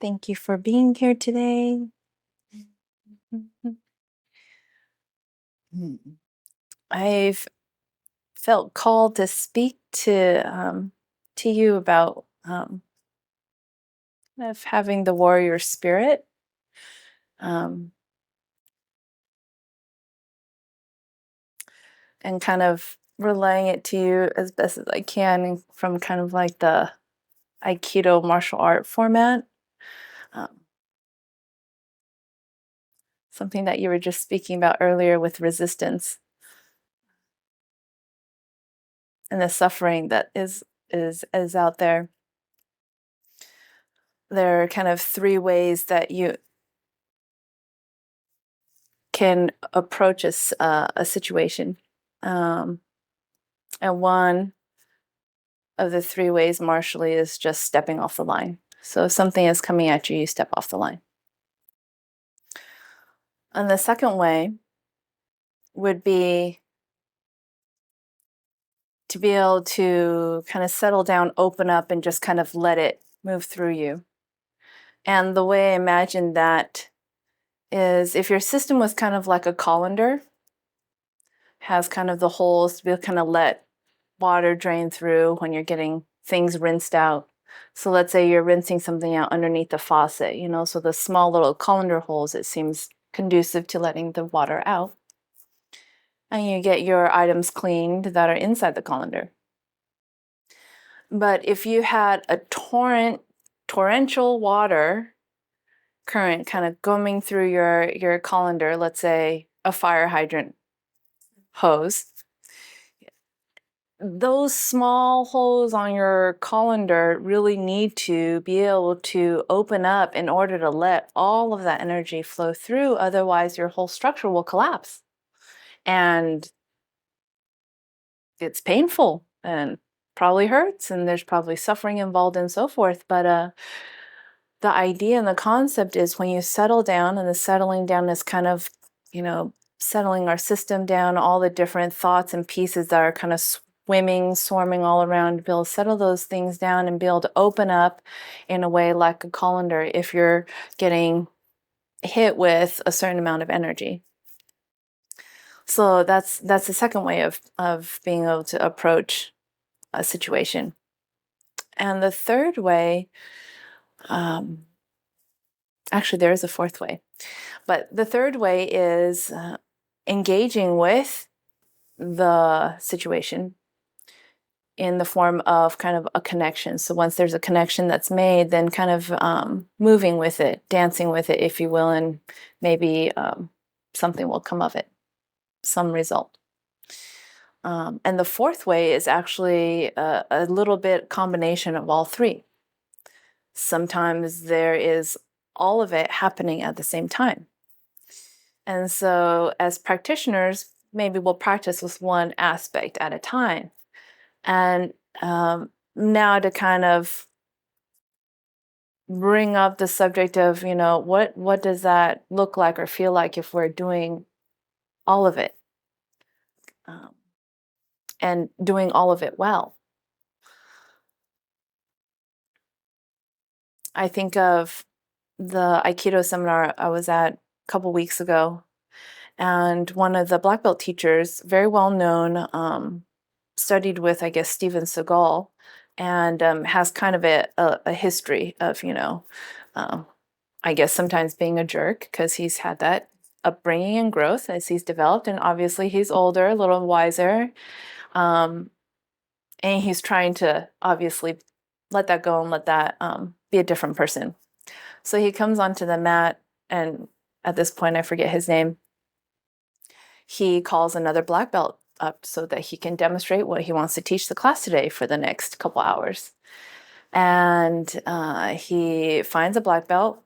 Thank you for being here today. I've felt called to speak to you about of having the warrior spirit, um, and kind of relaying it to you as best as I can from kind of like the Aikido martial art format. Um, Something that you were just speaking about earlier with resistance and the suffering that is out there. There are kind of three ways that you can approach a situation. Um, and one of the three ways martially is just stepping off the line. So if something is coming at you, you step off the line. And the second way would be to be able to kind of settle down, open up, and just kind of let it move through you. And the way I imagine that is if your system was kind of like a colander, has kind of the holes to be able to kind of let water drain through when you're getting things rinsed out. So let's say you're rinsing something out underneath the faucet, so the small little colander holes, it seems conducive to letting the water out. And you get your items cleaned that are inside the colander. But if you had a torrential water current kind of going through your colander, let's say a fire hydrant hose, those small holes on your colander really need to be able to open up in order to let all of that energy flow through. Otherwise, your whole structure will collapse. And it's painful and probably hurts, and there's probably suffering involved and so forth. But the idea and the concept is when you settle down, and the settling down is kind of, settling our system down, all the different thoughts and pieces that are kind of swarming all around, be able to settle those things down and be able to open up in a way like a colander if you're getting hit with a certain amount of energy. So that's the second way of being able to approach a situation. And the third way, actually, there is a fourth way, but the third way is engaging with the situation in the form of kind of a connection. So once there's a connection that's made, then kind of moving with it, dancing with it, if you will, and maybe something will come of it, some result. And the fourth way is actually a little bit combination of all three. Sometimes there is all of it happening at the same time. And so as practitioners, maybe we'll practice with one aspect at a time. And now to kind of bring up the subject of, what does that look like or feel like if we're doing all of it, and doing all of it well. I think of the Aikido seminar I was at a couple weeks ago, and one of the black belt teachers, very well known, studied with, I guess, Steven Seagal, and has kind of a history of, I guess sometimes being a jerk because he's had that upbringing and growth as he's developed, and obviously he's older, a little wiser, and he's trying to obviously let that go and let that be a different person. So he comes onto the mat, and at this point I forget his name. He calls another black belt up so that he can demonstrate what he wants to teach the class today for the next couple hours. And he finds a black belt,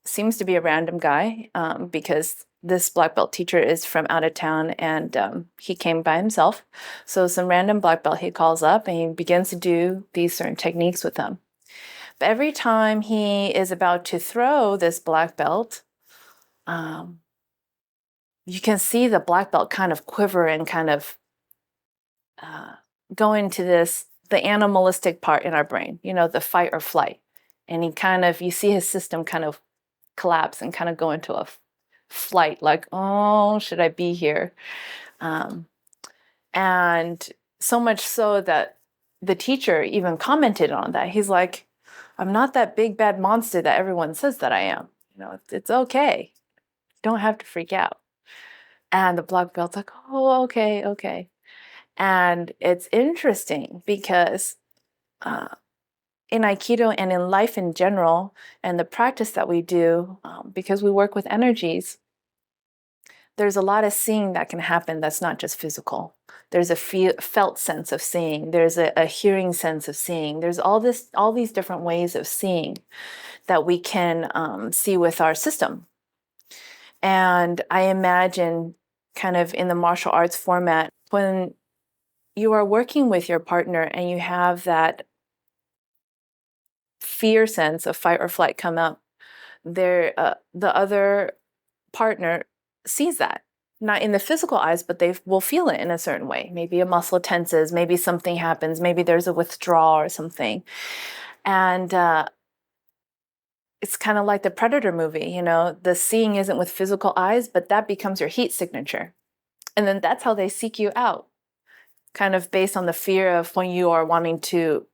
seems to be a random guy, because this black belt teacher is from out of town, and he came by himself. So some random black belt he calls up, and he begins to do these certain techniques with them. But every time he is about to throw this black belt, you can see the black belt kind of quiver and kind of go into the animalistic part in our brain, the fight or flight. And you see his system kind of collapse and kind of go into a flight, like, oh, should I be here? And so much so that the teacher even commented on that. He's like, I'm not that big bad monster that everyone says that I am. It's okay. Don't have to freak out. And the black belt's like, oh, okay, okay. And it's interesting because in Aikido and in life in general, and the practice that we do, because we work with energies, there's a lot of seeing that can happen that's not just physical. There's a felt sense of seeing. There's a hearing sense of seeing. There's all these different ways of seeing that we can see with our system. And I imagine kind of in the martial arts format, when you are working with your partner and you have that fear sense of fight or flight come up, the other partner sees that. Not in the physical eyes, but they will feel it in a certain way. Maybe a muscle tenses, maybe something happens, maybe there's a withdrawal or something. And it's kind of like the Predator movie, the seeing isn't with physical eyes, but that becomes your heat signature. And then that's how they seek you out, kind of based on the fear of when you are wanting to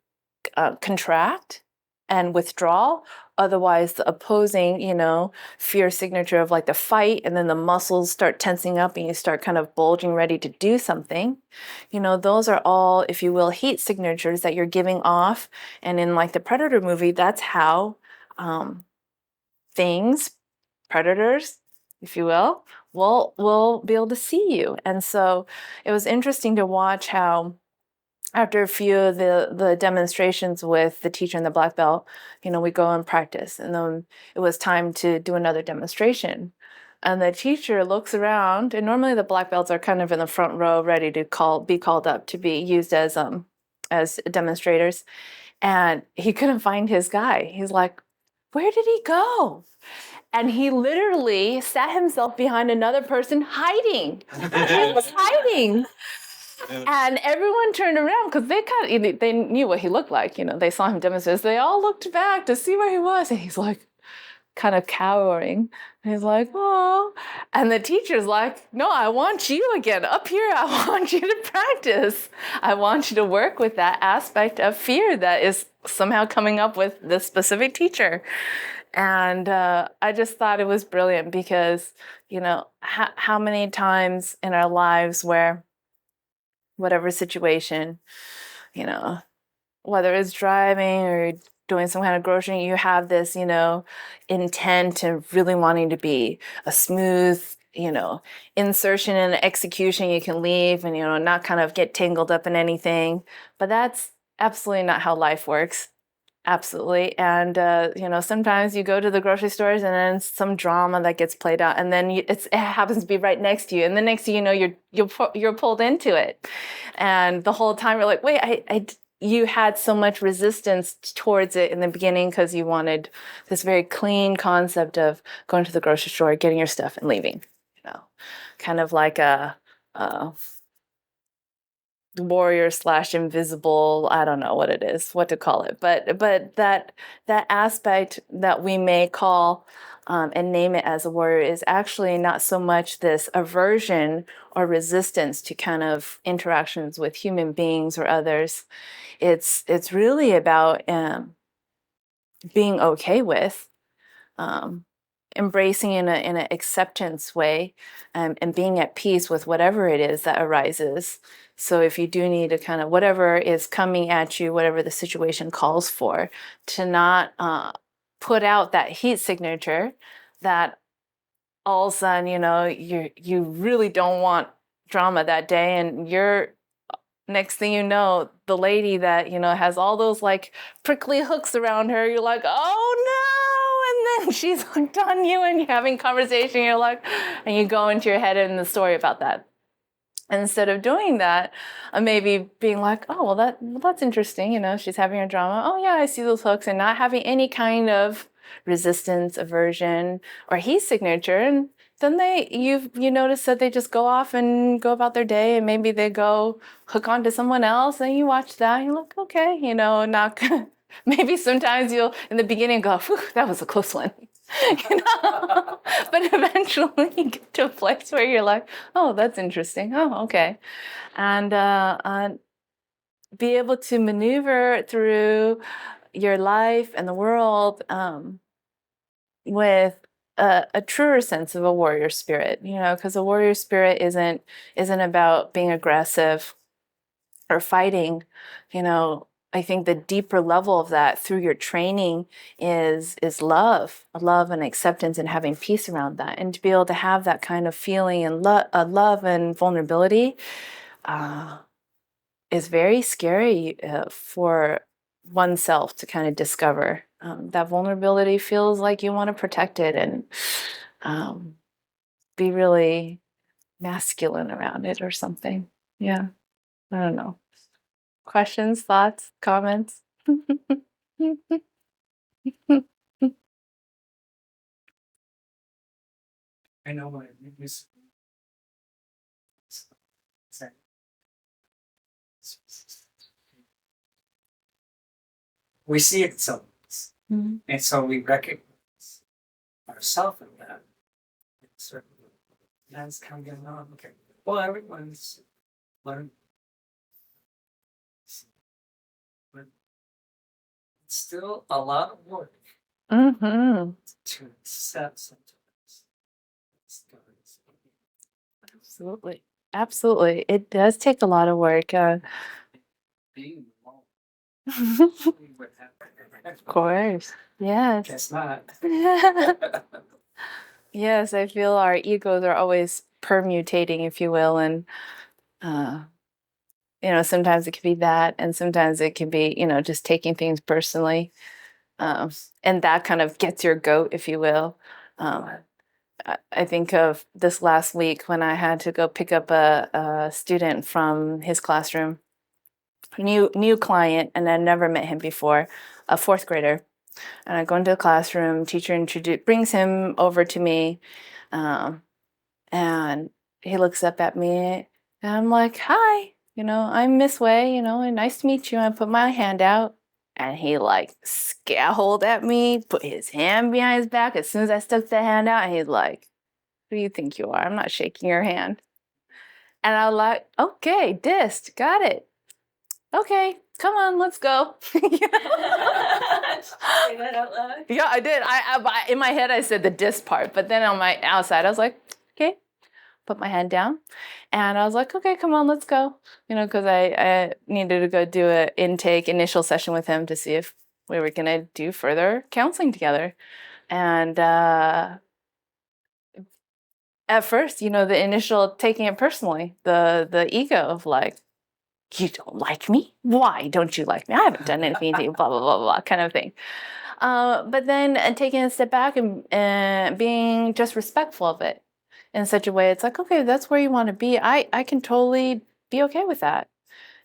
contract and withdraw. Otherwise, the opposing, fear signature of like the fight, and then the muscles start tensing up and you start kind of bulging, ready to do something. Those are all, if you will, heat signatures that you're giving off. And in like the Predator movie, that's how things, predators, if you will be able to see you. And so it was interesting to watch how after a few of the demonstrations with the teacher and the black belt, we go and practice. And then it was time to do another demonstration. And the teacher looks around, and normally the black belts are kind of in the front row, ready to be called up to be used as demonstrators. And he couldn't find his guy. He's like, where did he go? And he literally sat himself behind another person hiding. He was hiding. And everyone turned around because they knew what he looked like. They saw him demonstrate. So they all looked back to see where he was. And he's like kind of cowering. And he's like, oh. And the teacher's like, no, I want you again up here. I want you to practice. I want you to work with that aspect of fear that is somehow coming up with this specific teacher. And I just thought it was brilliant because, how many times in our lives where whatever situation, whether it's driving or doing some kind of grocery, you have this, intent and really wanting to be a smooth, insertion and execution. You can leave and, not kind of get tangled up in anything. But that's absolutely not how life works. Absolutely. And, sometimes you go to the grocery stores and then some drama that gets played out, and then it happens to be right next to you. And the next thing you know, you're pulled into it. And the whole time you're like, wait, you had so much resistance towards it in the beginning because you wanted this very clean concept of going to the grocery store, getting your stuff and leaving, kind of like a warrior / invisible, I don't know what it is, what to call it, but that aspect that we may call and name it as a warrior is actually not so much this aversion or resistance to kind of interactions with human beings or others. It's really about being okay with embracing in an acceptance way, and being at peace with whatever it is that arises. So if you do need to kind of, whatever is coming at you, whatever the situation calls for, to not put out that heat signature that all of a sudden, you really don't want drama that day, and you're next thing you know, the lady that, has all those like prickly hooks around her, you're like, oh no. And then she's hooked on you and you're having conversation, you're like, and you go into your head in the story about that. Instead of doing that, maybe being like, oh, that's interesting. She's having a drama. Oh yeah, I see those hooks, and not having any kind of resistance, aversion, or heat signature. And then you notice that they just go off and go about their day, and maybe they go hook onto someone else, and you watch that, and you're like, okay, not Maybe sometimes you'll, in the beginning, go, "Whew, that was a close one." But eventually you get to a place where you're like, "Oh, that's interesting. Oh, okay." And be able to maneuver through your life and the world with a truer sense of a warrior spirit, because a warrior spirit isn't about being aggressive or fighting. I think the deeper level of that through your training is love and acceptance and having peace around that, and to be able to have that kind of feeling and love and vulnerability is very scary for oneself to kind of discover. That vulnerability feels like you want to protect it and be really masculine around it or something. Yeah, I don't know. Questions, thoughts, comments? I know what you said. We see it so, and so we recognize ourselves in that. Certainly, that's kind of going on. Okay, well, everyone's learned, but it's still a lot of work to accept sometimes. Absolutely. Absolutely. It does take a lot of work. Being alone. Of course. Yes. Guess not. Yes, I feel our egos are always permutating, if you will, and sometimes it could be that, and sometimes it can be, just taking things personally, and that kind of gets your goat, if you will. I think of this last week when I had to go pick up a student from his classroom, new client, and I'd never met him before, a fourth grader. And I go into the classroom, teacher brings him over to me, and he looks up at me, and I'm like, "Hi, I'm Miss Way, and nice to meet you." I put my hand out, and he like scowled at me, put his hand behind his back as soon as I stuck the hand out, and he's like, "Who do you think you are? I'm not shaking your hand." And I was like, "Okay, dissed, got it. Okay, come on, let's go." Say that out loud? Yeah, I did. In my head I said the diss part, but then on my outside I was like, "Okay." Put my hand down, and I was like, "Okay, come on, let's go." Because I needed to go do an initial session with him to see if we were gonna do further counseling together. And at first, the initial taking it personally, the ego of like, "You don't like me? Why don't you like me? I haven't done anything to you," blah, blah, blah, blah, kind of thing. But then taking a step back and being just respectful of it in such a way, it's like, okay, that's where you want to be. I can totally be okay with that.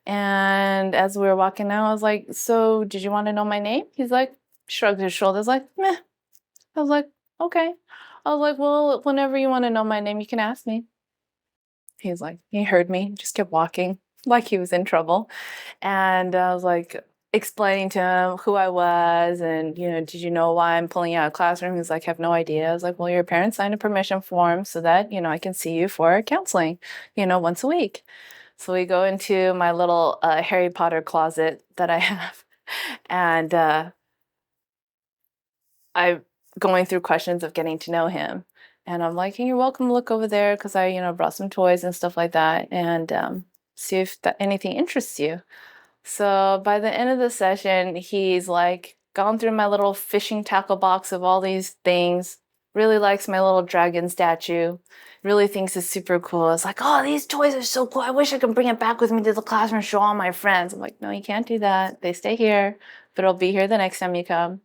And as we were walking out, I was like, "So did you want to know my name?" He's like, shrugged his shoulders, like, "Meh." I was like, "Okay." I was like, "Well, whenever you want to know my name, you can ask me." He's like, he heard me, just kept walking like he was in trouble. And I was like explaining to him who I was and, "Did you know why I'm pulling you out of classroom?" He's like, "I have no idea." I was like, "Well, your parents signed a permission form so that, I can see you for counseling, once a week." So we go into my little Harry Potter closet that I have. And I'm going through questions of getting to know him. And I'm like, "Hey, you're welcome to look over there," because I, brought some toys and stuff like that, and see if anything interests you. So by the end of the session, he's like gone through my little fishing tackle box of all these things, really likes my little dragon statue, really thinks it's super cool. It's like, "Oh, these toys are so cool. I wish I could bring it back with me to the classroom and show all my friends." I'm like, "No, you can't do that. They stay here, but it'll be here the next time you come."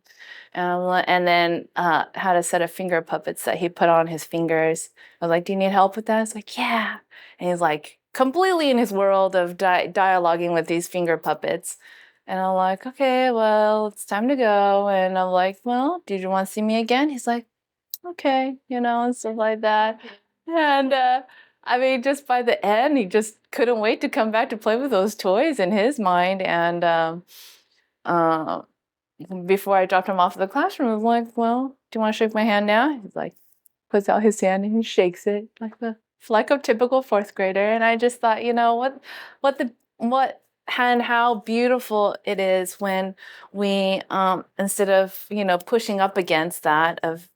And then had a set of finger puppets that he put on his fingers. I was like, "Do you need help with that?" It's like, "Yeah." And he's like completely in his world of dialoguing with these finger puppets. And I'm like, "Okay, well, it's time to go." And I'm like, "Well, did you want to see me again?" He's like, "Okay," and stuff like that. And I mean, just by the end, he just couldn't wait to come back to play with those toys in his mind. And before I dropped him off at the classroom, I was like, well, do you want to shake my hand now? He's like, puts out his hand and he shakes it like a typical fourth grader. And I just thought, what and how beautiful it is when we, instead of, pushing up against that of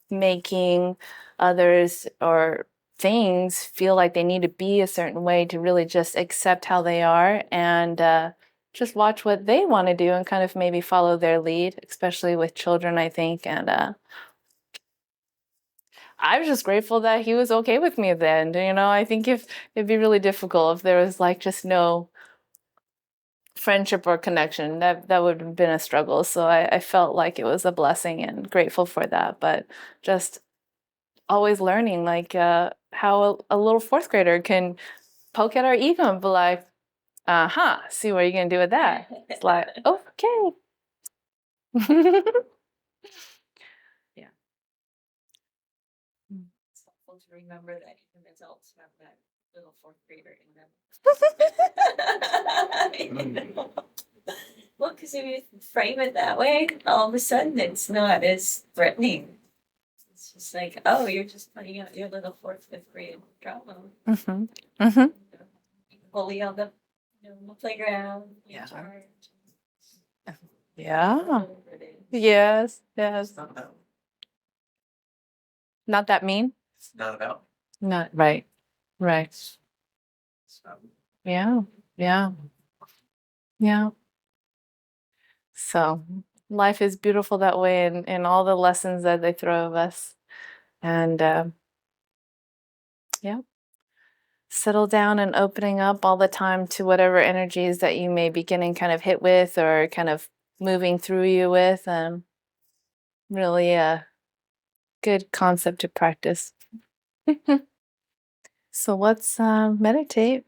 making others or things feel like they need to be a certain way, to really just accept how they are and just watch what they want to do and kind of maybe follow their lead, especially with children, I think. And I was just grateful that he was okay with me then. I think if it'd be really difficult if there was like just no friendship or connection, that would have been a struggle. So I felt like it was a blessing and grateful for that. But just always learning like how a little fourth grader can poke at our ego and be like, see what you're gonna do with that. It's like, okay. Yeah. It's helpful to remember that even adults have that little fourth grader in them. Well, because if you frame it that way, all of a sudden it's not as threatening. It's just like, oh, you're just putting out your little fourth, fifth grade drama. Mm-hmm. Mm-hmm. Bully on the, playground. Yeah. Charge. Yeah. Whatever it is. Yes. It's not about. Not that mean? It's not about. Not right. Right. It's about. Yeah. Yeah. Yeah. So life is beautiful that way, and all the lessons that they throw at us. And yeah. Settle down and opening up all the time to whatever energies that you may be getting kind of hit with or kind of moving through you with. Really a good concept to practice. So let's meditate.